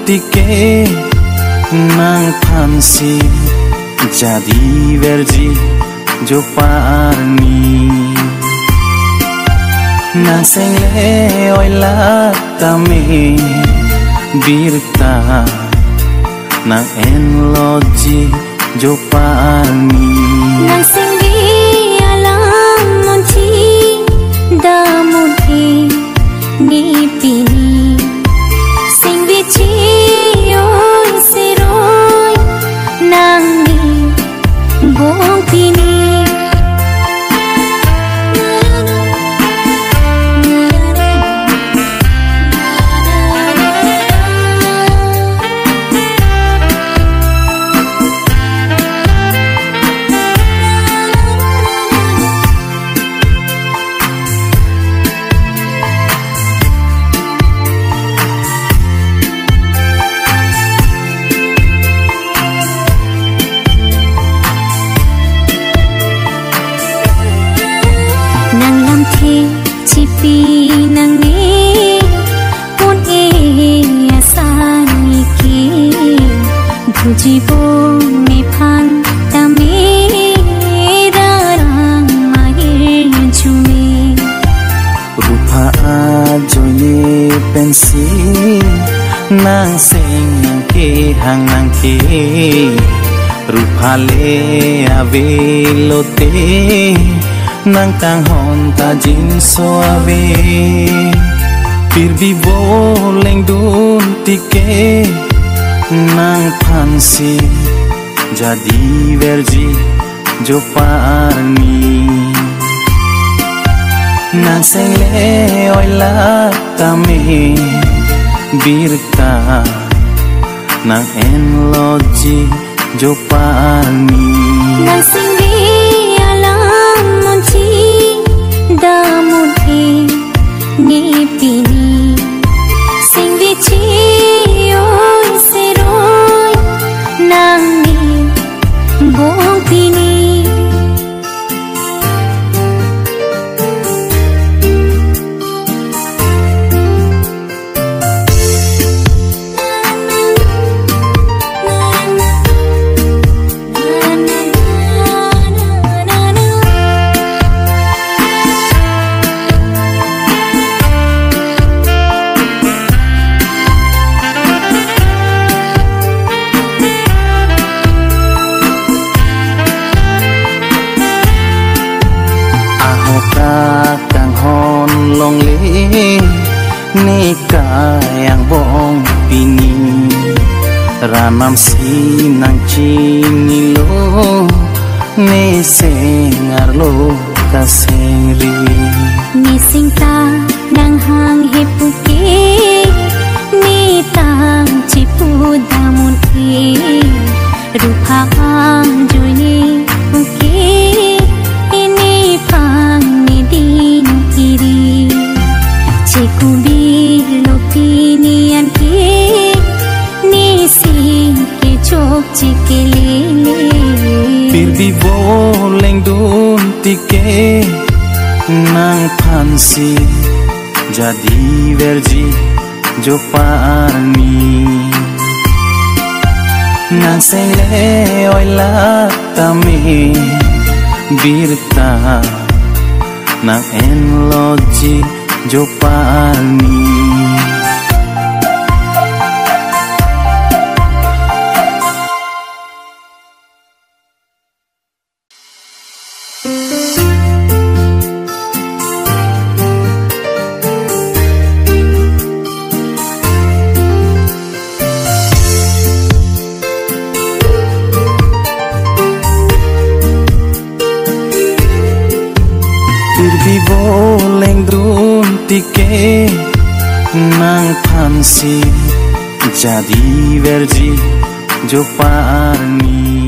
Tike nang pansi jadi verji jo parni nang sengle oila tame birta nang enloji jo parni nang sengi alam monci damuti ni pini sing bici oi seroi nang ni bong pini Jibong mepan tame darang mahir jume rupa ajoye pensi nang sing nang ke rupa le ave lote nang tang hon ta jin so ave pir vivo leng dun tike nang pansi jadi verji jo parni nang sengle oila tame birta nang enloji jo parni nang sengi alam monci damuti ni pini sing bici oi seroi nang ni bong pini kang hon long le nikah yang bong pini ramam sinang cini lo ne sengar lo kaseri ni singta nang hang hepuke ni tang cipu damun e rupa juni puke ini pang ni din kiri cekubi lopinian ke ni sing ke chok cikele pir vivo leng dun tike nang pansi jadi verji jo parni nang sengle oila tame birta nang enloji jo parni vivo leng drun tike nang pansi jadi verji jo parni